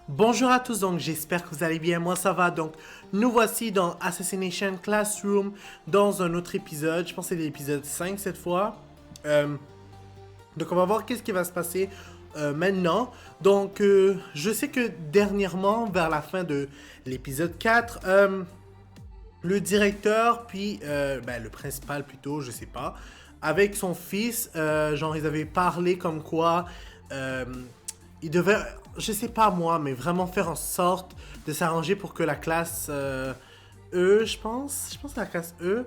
Bonjour à tous, donc j'espère que vous allez bien, moi ça va, donc nous voici dans Assassination Classroom dans un autre épisode, je pense que c'est l'épisode 5 cette fois. Donc on va voir qu'est-ce qui va se passer maintenant. Donc je sais que dernièrement, vers la fin de l'épisode 4, le directeur, puis le principal plutôt, je sais pas, avec son fils, genre ils avaient parlé comme quoi il devait, je sais pas moi, mais vraiment faire en sorte de s'arranger pour que la classe E, je pense la classe E,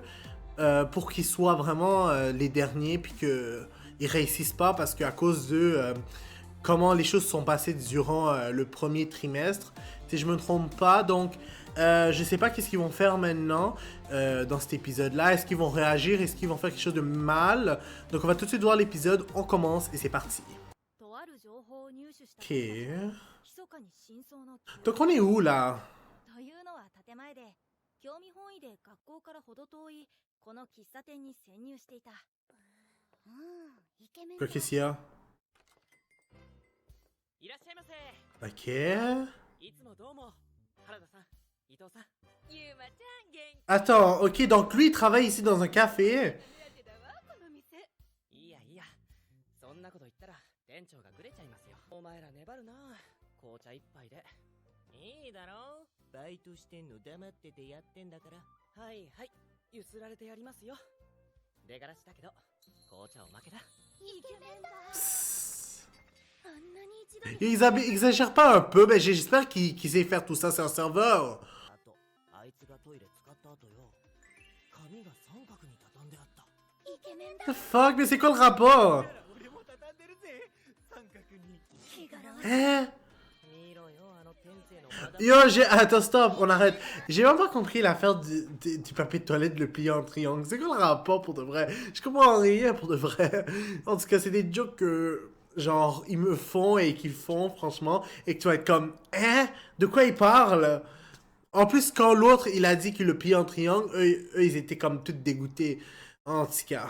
pour qu'ils soient vraiment les derniers, puis qu'ils réussissent pas, parce qu'à cause de comment les choses sont passées durant le premier trimestre, si je me trompe pas, donc je sais pas qu'est-ce qu'ils vont faire maintenant dans cet épisode-là. Est-ce qu'ils vont réagir? Est-ce qu'ils vont faire quelque chose de mal? Donc on va tout de suite voir l'épisode, on commence et c'est parti. Ok. Donc on est où là? Qu'est-ce qu'il y a? Ok. Attends, ok, donc lui il travaille ici dans un café. Ils exagèrent pas un peu, mais j'espère qu'ils sait faire tout ça, c'est un serveur. The fuck, mais c'est quoi le rapport? Hein? Yo, attends, stop, on arrête. J'ai même pas compris l'affaire du papier de toilette, le plié en triangle. C'est quoi le rapport pour de vrai? Je comprends rien pour de vrai. En tout cas, c'est des jokes que, genre, ils me font et qu'ils font, franchement, et que tu vas être comme, hein? De quoi ils parlent? En plus, quand l'autre, il a dit qu'il le pliait en triangle, eux, ils étaient comme tous dégoûtés. En tout cas.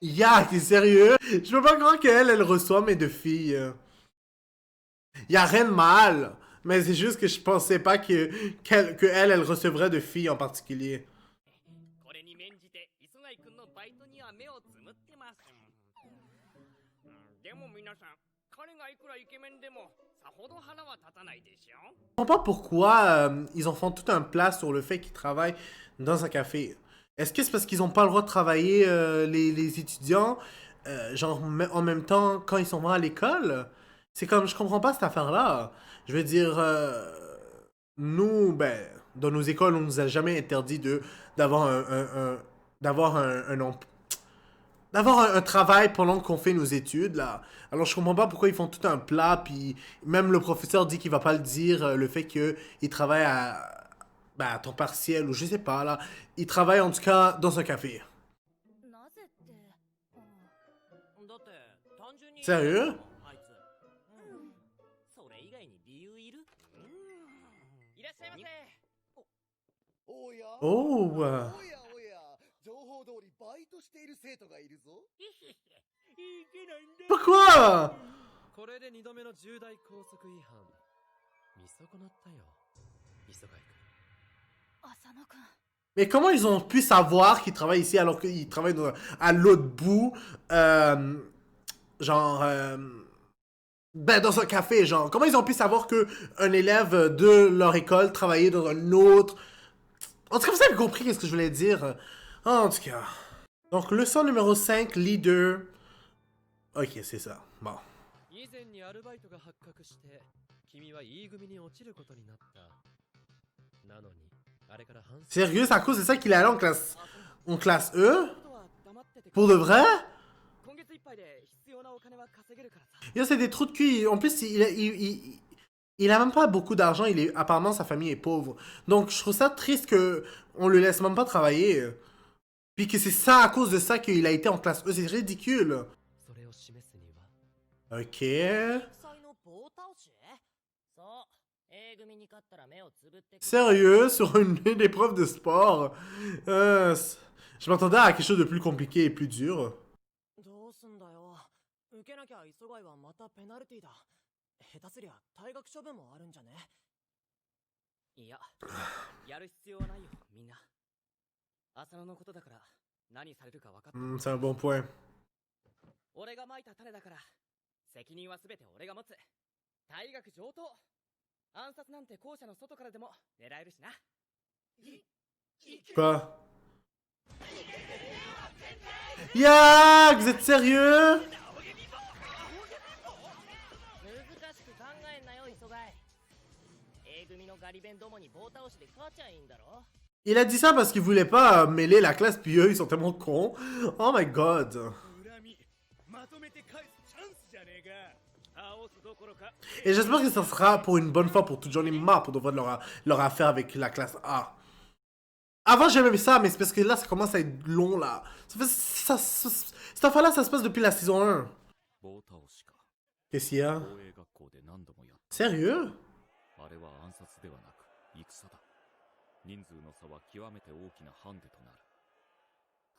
Ya, t'es sérieux? Je peux pas croire qu'elle, elle reçoit mes deux filles. Y a rien de mal. Mais c'est juste que je pensais pas que elle recevrait de filles en particulier. Je comprends pas pourquoi ils en font tout un plat sur le fait qu'ils travaillent dans un café. Est-ce que c'est parce qu'ils ont pas le droit de travailler les étudiants genre en même temps quand ils sont à l'école? C'est comme je comprends pas cette affaire-là. Je veux dire nous ben dans nos écoles on nous a jamais interdit de d'avoir d'avoir d'avoir un travail pendant qu'on fait nos études, là. Alors, je comprends pas pourquoi ils font tout un plat, puis même le professeur dit qu'il va pas le dire, le fait qu'il travaille à temps partiel, ou je sais pas, là. Il travaille en tout cas dans un café. Sérieux? Oh! Pourquoi? Mais comment ils ont pu savoir qu'ils travaillent ici alors qu'ils travaillent à l'autre bout, genre, ben dans un café, genre. Comment ils ont pu savoir que un élève de leur école travaillait dans un autre... En tout cas, vous avez compris ce que je voulais dire. En tout cas. Donc, leçon numéro 5, leader. Ok, c'est ça. Bon. Sérieux, c'est à cause de ça qu'il est allé en classe E? Pour de vrai? Yo, c'est des trous de cul. En plus, il a même pas beaucoup d'argent. Apparemment, sa famille est pauvre. Donc, je trouve ça triste que on le laisse même pas travailler. Puis que c'est ça, à cause de ça, qu'il a été en classe E. C'est ridicule. Ok. Sérieux, sur une épreuve de sport? Je m'attendais à quelque chose de plus compliqué et plus dur. どうすんだよ。受けなきゃ磯貝はまたペナルティーだ。下手すりゃ退学処分もあるんじゃね？いや、やる必要はないよ、みんな。浅野のことだから何されるか分かって。C'est un bon point. 俺がまいた種だから責任はすべて俺が持つ。退学上等。暗殺なんて校舎の外からでも狙えるしな。Quoi? Yak, vous êtes sérieux? 難しく考えんなよ、磯貝。A組のガリ弁どもに棒倒しで勝ちゃいいんだろ。 Il a dit ça parce qu'il voulait pas mêler la classe, puis eux, ils sont tellement cons. Oh my god. Et j'espère que ça sera pour une bonne fois pour toute. J'en ai marre pour de voir leur affaire avec la classe A. Avant, j'aimais ça, mais c'est parce que là, ça commence à être long, là. Cette affaire-là, ça se passe depuis la saison 1. Qu'est-ce qu'il y a? Sérieux? 人数の差は極めて大きなハンデとなる。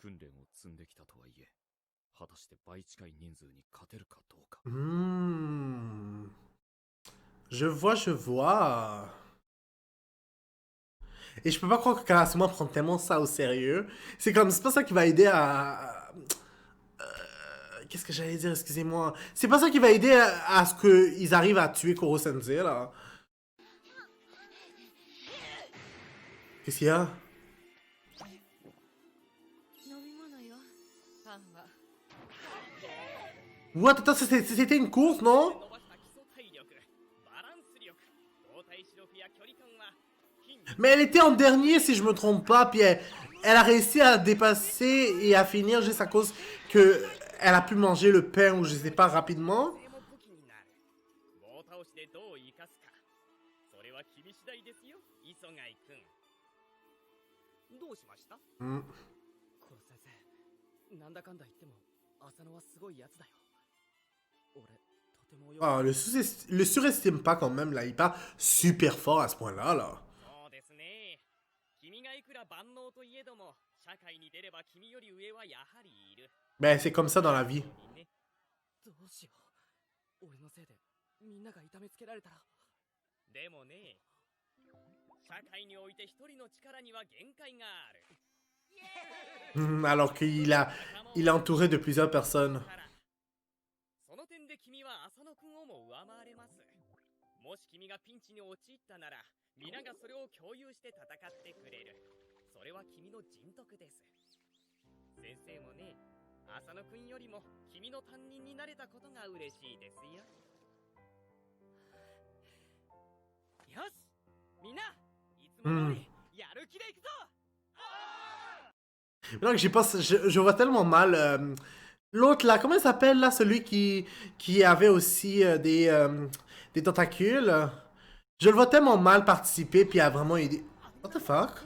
訓練を積んできたとはいえ、果たして倍近い人数に勝てるかどうか。Je vois, je vois. Et je peux pas croire que Karasuma prend tellement ça au sérieux. C'est comme, c'est pas ça qui va aider à... Qu'est-ce que j'allais dire, excusez-moi. C'est pas ça qui va aider à ce qu'ils arrivent à tuer Koro Sensei, là. Qu'est-ce qu'il y a? What? Attends, c'était une course, non? Mais elle était en dernier, si je me trompe pas, puis elle a réussi à dépasser et à finir juste à cause que elle a pu manger le pain ou je sais pas rapidement. Ah, le surestime pas quand même, là. Il est pas super fort à ce point-là, là. Ben, c'est comme ça dans la vie. Alors qu'il est entouré de plusieurs personnes. その点で君は浅野くんをも上回れます。もし君がピンチに陥ったなら、皆がそれを共有して戦ってくれる。それは君の人徳です。先生もね、浅野くんよりも君の担任になれたことが嬉しいですよ。よし、みんな、いつも通りやる気でいくぞ。Non, je vois tellement mal. L'autre là, comment il s'appelle là, celui qui avait aussi des tentacules. Je le vois tellement mal participer puis a vraiment aidé. What the fuck?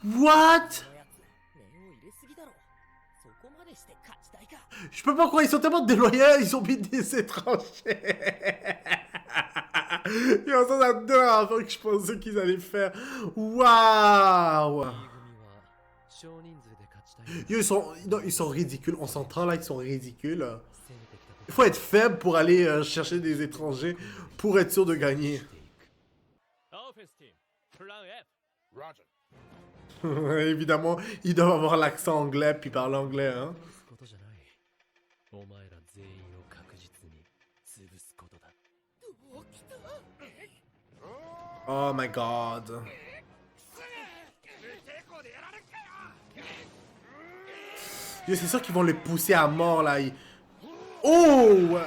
What? Je peux pas croire, ils sont tellement déloyaux, ils ont mis des étrangers. Yo, ça j'adore avant que je pensais qu'ils allaient faire. Waouh! Yo, ils sont ridicules. On s'entend là qu'ils sont ridicules. Il faut être faible pour aller chercher des étrangers pour être sûr de gagner. Évidemment, ils doivent avoir l'accent anglais puis parler anglais, hein. Oh my god. C'est sûr qu'ils vont les pousser à mort là. Oh!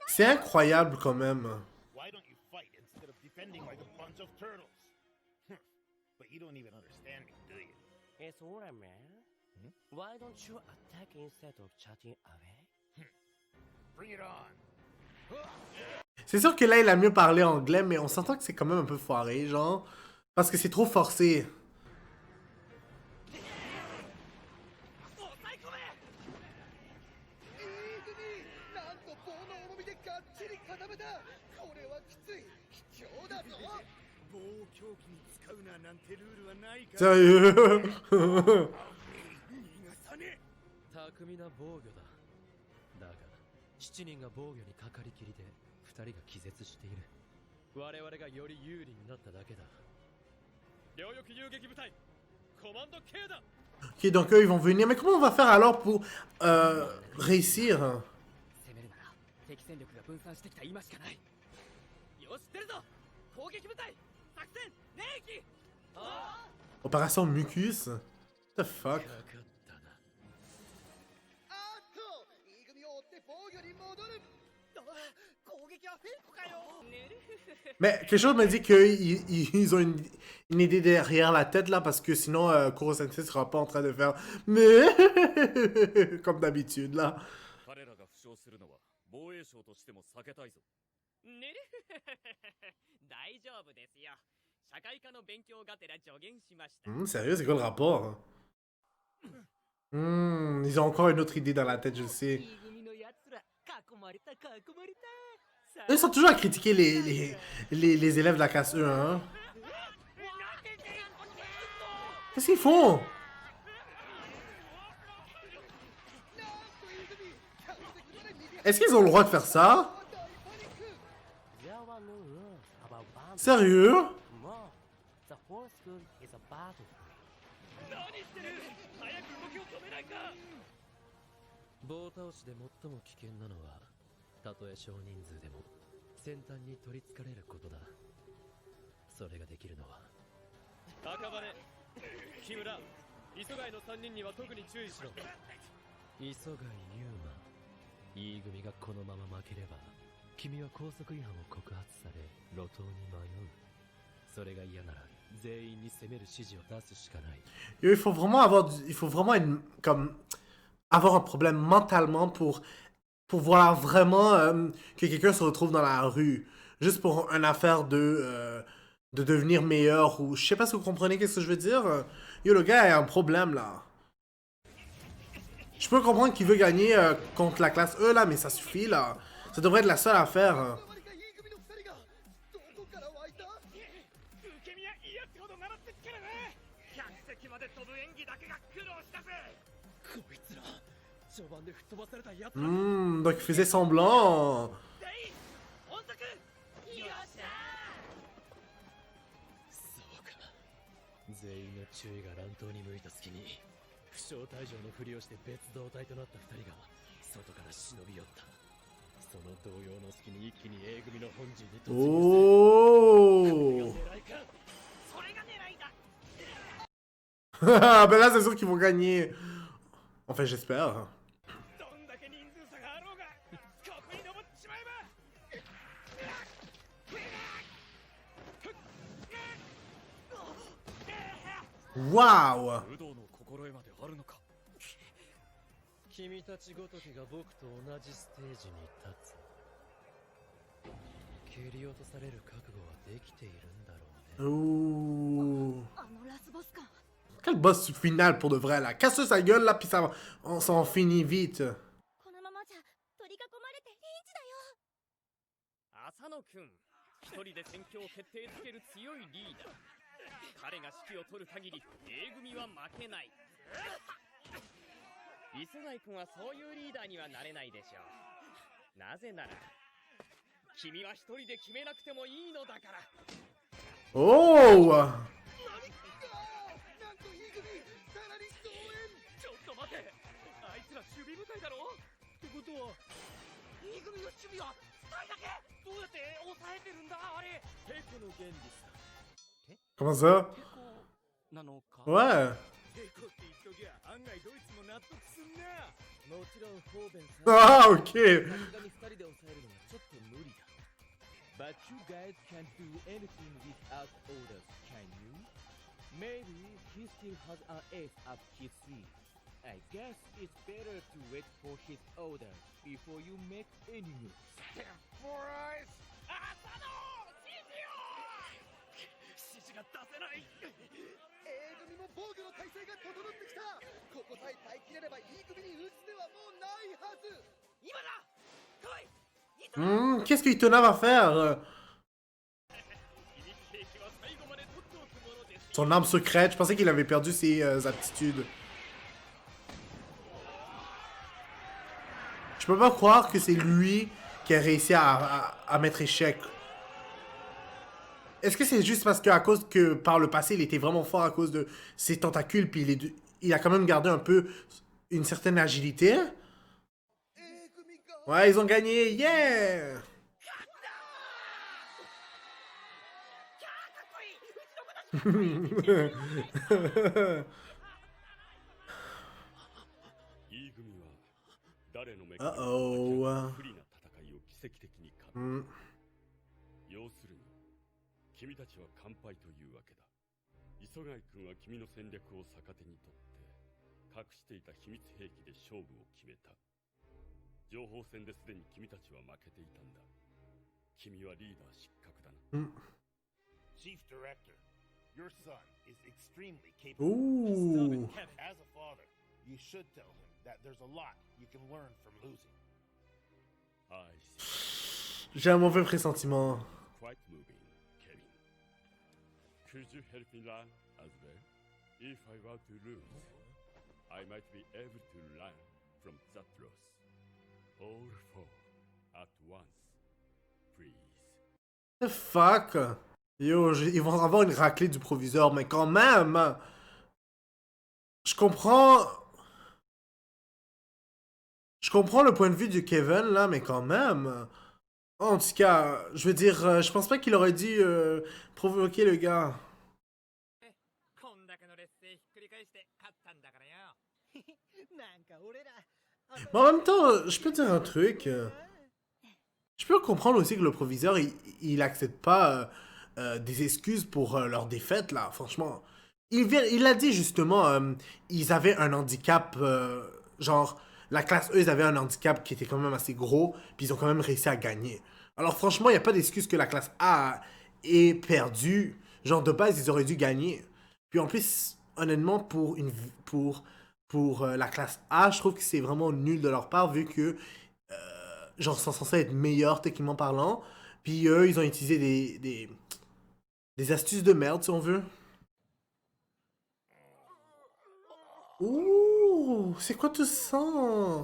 C'est incroyable quand même. Why don't you fight instead of defending like a bunch of turtles? But you don't even understand me, do you? It's alright, man. Why don't you attack instead of chatting away? Bring it on. C'est sûr que là, il a mieux parlé anglais, mais on s'entend que c'est quand même un peu foiré, genre. Parce que c'est trop forcé. なんと棒の重みでがっちり固めた。これはきつい。貴重だぞ。棒を凶器に使うななんてルールはないから。 Sérieux? 逃がさねえ。巧みな防御だ。だが7人が防御にかかりきりで2人が気絶している。我々がより有利になっただけだ。両翼遊撃部隊コマンド K だ。 Ok, donc eux, ils vont venir. Mais comment on va faire alors pour réussir? 攻めるなら敵戦力が分散してきた今しかない。よし出るぞ。攻撃部隊作戦連撃。 Opération Mucus? What the fuck? かかったな。あっと E 組を追って防御に戻る。攻撃はフェイクかよ。 Mais quelque chose me dit qu'ils ont une idée derrière la tête là, parce que sinon Kuro Sensei sera pas en train de faire mais comme d'habitude là. 彼らが負傷するのは防衛省としても避けたいぞ。ねる大丈夫ですよ。社会科の勉強がてら助言しました。 Sérieux, c'est quoi le rapport? Ils ont encore une autre idée dans la tête, je sais. Ils sont toujours à critiquer les élèves de la classe E, hein? Qu'est-ce qu'ils font? Est-ce qu'ils ont le droit de faire ça? Sérieux? E 組がこのまま負ければ君は高速違反を告発され路頭に迷う。それが嫌なら全員に攻める指示を出すしかない。 Il faut vraiment il faut vraiment être, comme avoir un problème mentalement pour voir vraiment que quelqu'un se retrouve dans la rue juste pour une affaire de devenir meilleur, ou je sais pas si vous comprenez qu'est-ce que je veux dire. Yo, le gars a un problème là. Je peux comprendre qu'il veut gagner contre la classe E là, mais ça suffit là. Ça devrait être la seule affaire. E 組の2人がどこから湧いた。受け身はいいやつほど習ってっからな。客席まで飛ぶ演技だけが苦労したぜ。こいつら序盤で吹っ飛ばされたやつ。 Donc il faisait semblant. 全員音速。よっしゃそうか。全員の注意が乱闘に向いた隙に負傷退場のふりをして別動隊となった2人が外から忍び寄った。その動揺の隙に一気に A 組の本陣に突入する。 Oh! 狙いか。それが狙いだ。 Ben là c'est sûr qu'ils vont gagner. Enfin j'espère. どんだけ人数差があろうがここに登ってしまえば。 Waouh! 武道の心得まであるのか。君たちごときが僕と同じステージに立つ。蹴り落とされる覚悟はできているんだろうね。 Ouh. あのラスボスか。 Quel boss final pour de vrai là? Casse sa gueule là, puis ça, on s'en finit vite. このままじゃ取り囲まれてリンチだよ。浅野くん、一人で戦況を決定づける強いリーダー。彼が指揮を取る限り A 組は負けない。磯貝くんはそういうリーダーにはなれないでしょう。なぜなら君は一人で決めなくてもいいのだから。 Oh! なんと E 組さらに増援。ちょっと待て、あいつら守備部隊だろ。ってことは E 組の守備は2人だけ。どうやって抑えてるんだあれ。テコの原理さ。 Comment ça? なのか。 Ouais. テコって言っときゃ案外ドイツも納得すんな。もちろんフォーベンさん。 Ah, ok. さすがに2人で抑えるのはちょっと無理だ。But you guys can't do anything without orders, can you? Maybe he still has an ace up his sleeve. I guess it's better to wait for his orders before you make any moves. Boys, が出せない。 A 組も防御の体制が整ってきた。ここさえ耐えきれれば E 組に打つ手はもうないはず。今だ。来い。Qu'est-ce que Itona va faire? 秘密兵器は最後まで取っておくものです。 Son arme secrète, je pensais qu'il avait perdu ses aptitudes. Je peux pas croire que c'est lui qui a réussi à mettre échec. Est-ce que c'est juste parce qu'à cause que par le passé il était vraiment fort à cause de ses tentacules, puis il a quand même gardé un peu une certaine agilité? A 組が Ouais, ils ont gagné, yeah! E 組は誰の目 Uh-oh. 不利な戦いを奇跡的に勝った Hmm. 要するに君たちは完敗というわけだ。磯貝君は君の戦略を逆手にとって隠していた秘密兵器で勝負を決めた。情報戦ですでに君たちは負けていたんだ。君はリーダー失格だな。 Chief Director, your son is extremely capable. Ooh. As a father, you should tell him that there's a lot you can learn from losing. I see. J'ai un mauvais pressentiment. Quite moving, Kevin. Could you help me learn as well? If I were to lose, I might be able to learn from that loss. All four at once, please. The fuck? Yo, ils vont avoir une raclée du proviseur, mais quand même! Je comprends le point de vue de Kevin, là, mais quand même! En tout cas, je veux dire, je pense pas qu'il aurait dû provoquer le gars. こんだけの劣勢ひっくり返して勝ったんだからよ。なんか俺ら Mais en même temps, je peux te dire un truc. Je peux comprendre aussi que le proviseur, il accepte pas des excuses pour leur défaite, là, franchement. Il a dit justement, ils avaient un handicap, genre, la classe E, ils avaient un handicap qui était quand même assez gros, puis ils ont quand même réussi à gagner. Alors franchement, il n'y a pas d'excuse que la classe A ait perdu. Genre, de base, ils auraient dû gagner. Puis en plus, honnêtement, pour la classe A, je trouve que c'est vraiment nul de leur part, vu que, genre, ils sont censés être meilleurs, techniquement parlant. Puis eux, ils ont utilisé des astuces de merde, si on veut. Ouh, c'est quoi tout ça? I'm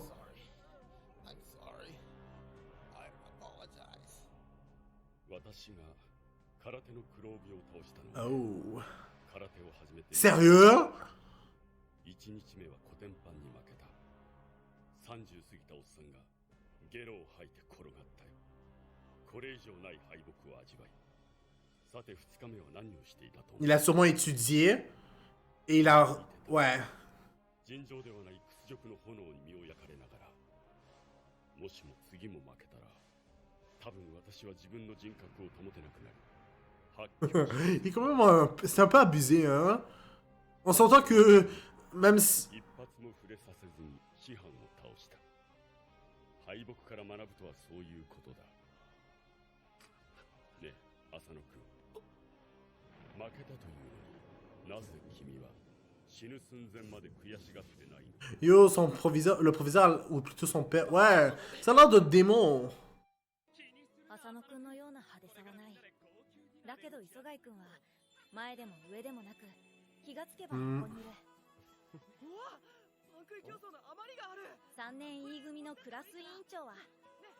sorry. I apologize. 私が空手の黒帯を倒したのは Oh. 空手を始めて Sérieux? 1日目はコテンパンに負けた。30過ぎたおっさんがゲロを吐いて転がったよ。これ以上ない敗北を味わい。さて2日目は何をしていたと思う？ Il a sûrement étudié. Et il a... Ouais. 尋常ではない屈辱の炎に身を焼かれながら、もしも次も負けたら、多分私は自分の人格を保てなくなる。はっきり Il est quand même c'est un peu abusé, hein? On s'entend que... Même si... 一発も触れさせずに師範を倒した。敗北から学ぶとはそういうことだ。ねえ、浅野君。負けたというのになぜ君は死ぬ寸前まで悔しがってないの？ Yo, son proviseur... Le proviseur, ou plutôt son père... Ouais, ça a l'air de démon. 浅野くんのような派手さはない。だけど磯貝くんは前でも上でもなく気がつけばここにいる。うわ、パン食い競争の余りがある。 3年 E 組のクラス委員長は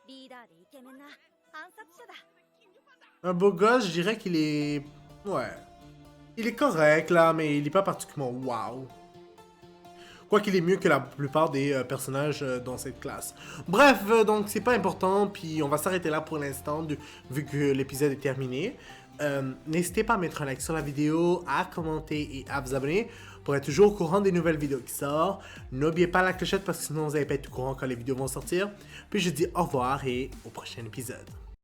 リーダーでイケメンな暗殺者だ。 Un beau gosse, je dirais qu'il est... Ouais. Il est correct, là, mais il est pas particulièrement wow. Quoiqu'il est mieux que la plupart des personnages dans cette classe. Bref, donc c'est pas important, puis on va s'arrêter là pour l'instant, vu que l'épisode est terminé. N'hésitez pas à mettre un like sur la vidéo, à commenter et à vous abonner pour être toujours au courant des nouvelles vidéos qui sortent. N'oubliez pas la clochette parce que sinon vous n'allez pas être au courant quand les vidéos vont sortir. Puis je dis au revoir et au prochain épisode.